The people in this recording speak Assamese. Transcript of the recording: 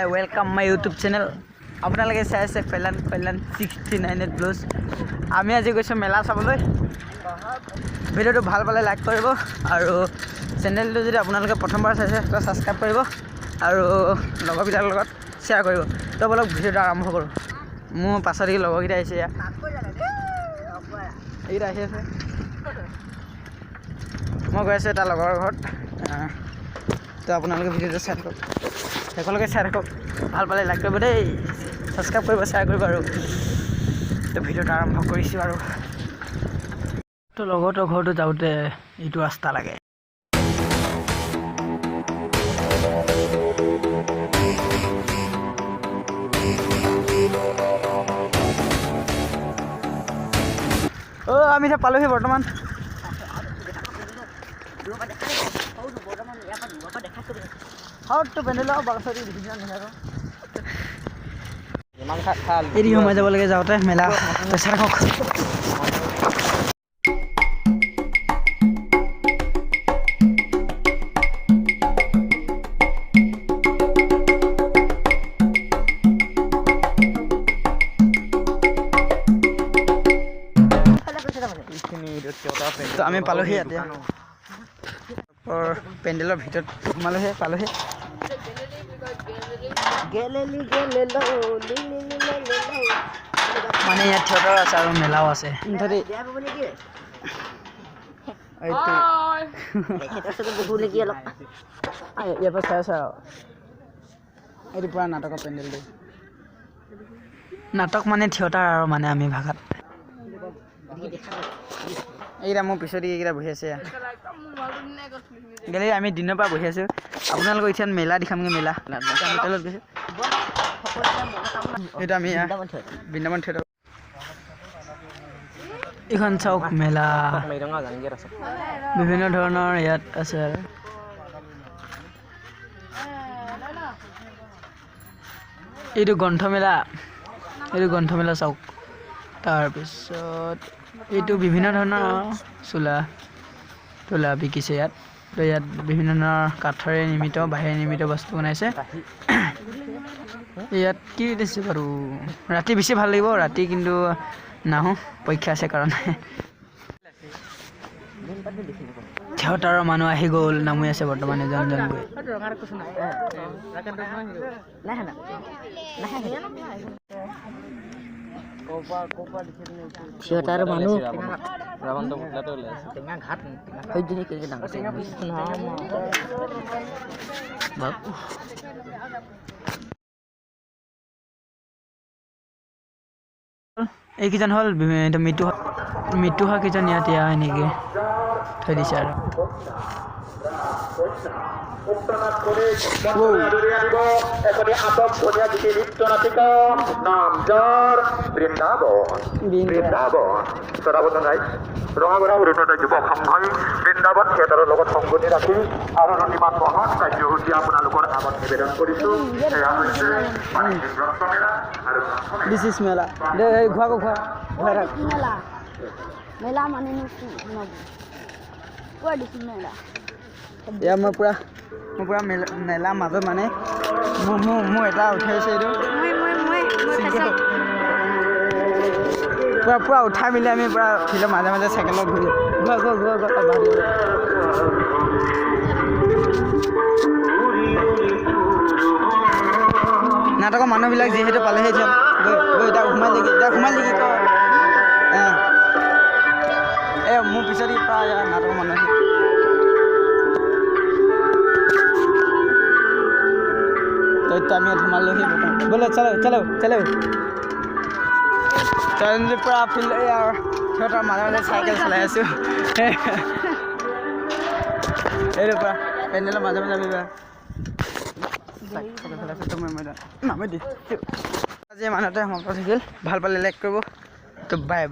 वेलकम माय यूट्यूब चेनेल আপোনালোকে চাই আছে কল্যাণ 69 ব্লগছ আমি আজি গৈছো মেলা চাবলৈ ভিডিওটো ভাল পালে লাইক কৰিব আৰু চেনেলটো যদি আপোনালোকে প্ৰথমবাৰ চাইছে তো সাবস্ক্ৰাইব কৰিব আৰু লগৰবিলাকৰ লগত শ্বেয়াৰ কৰিব তো বলক ভিডিওটো আৰম্ভ কৰোঁ মোৰ পাছৰ দিকে লগৰকেইটা আহিছে এইটা আহি আছে মই গৈ আছোঁ এটা লগৰ ঘৰত তো আপোনালোকে ভিডিওটো চাই থাকক সকলোকে চাই থাকক ভাল পালে লাইক কৰিব দেই সাবস্ক্ৰাইব কৰিব শ্বেয়াৰ কৰিব আৰু তো ভিডিওটো আৰম্ভ কৰিছোঁ আৰু তো লগৰটোৰ ঘৰটো যাওঁতে এইটো ৰাস্তা লাগে আমি এতিয়া পালোহি বৰ্তমান এৰি সোমাই যাব লাগে যাওঁতে মেলা পইচা ৰাখক তো আমি পালোহি এতিয়া পেণ্ডেলৰ ভিতৰত সোমালোহি পালোহি মানে ইয়াত থিয়েটাৰ আছে আৰু মেলাও আছে ইয়াৰ পৰা চাই আছা এইটো পুৰা নাটকৰ পেণ্ডেলটো নাটক মানে থিয়েটাৰ আৰু মানে আমি ভাষাত এইকেইটা মোৰ পিছত এইকেইটা বহি আছে গেলে আমি দিনৰ পৰা বহি আছোঁ আপোনালোকৰ এতিয়া মেলা দেখামগৈ মেলা হোটেলত গৈছোঁ এইটো আমি বৃন্দাবন থিয়েটাৰ এইখন চাওক মেলা বিভিন্ন ধৰণৰ ইয়াত আছে আৰু এইটো গ্ৰন্থমেলা চাওক তাৰপিছত এইটো বিভিন্ন ধৰণৰ চোলা বিকিছে ইয়াত তো ইয়াত বিভিন্ন ধৰণৰ কাঠৰে নিৰ্মিত বাঁহেৰে নিৰ্মিত বস্তু বনাইছে ইয়াত কি দিছে বাৰু ৰাতি বেছি ভাল লাগিব ৰাতি কিন্তু নাহোঁ পৰীক্ষা আছে কাৰণে থিয়েটাৰৰ মানুহ আহি গ'ল নামি আছে বৰ্তমান এজন গৈ থিয়েটাৰ মানুহ এইকেইজন হ'ল মৃত্যু হোৱা কেইজন ইয়াত এনেকৈ থৈ দিছে আৰু ৰঙাগড়া উন্নত যুৱক সংঘই বৃন্দাবন থিয়েটাৰৰ লগত সংগতি ৰাখি আৰু ইমান মহান কাৰ্যসূচী আপোনালোকৰ আগত নিবেদন কৰিছোঁ সেয়া হৈছে এয়া মই পুৰা মেলা মাজত মানে মোৰ এটা উঠাইছে এইটো পুৰা উঠাই মেলি আমি পুৰা ফিল্ডৰ মাজে চাইকেলত ঘূৰি নাটকৰ মানুহবিলাক যিহেতু পালেহি এতিয়া সোমাই নেকি মোৰ পিছত নাটকৰ মানুহ আমি সোমালোহি বোলে চলো পুৰা ফিল্ড থিয়েটাৰ মাজে চাইকেল চলাই আছোঁ এইটো পুৰা পেণ্ডেলৰ মাজে আমি নামি দিছোঁ আজি মানুহতে সমাপ্ত থাকিল ভাল পালে লাইক কৰিব তো বাই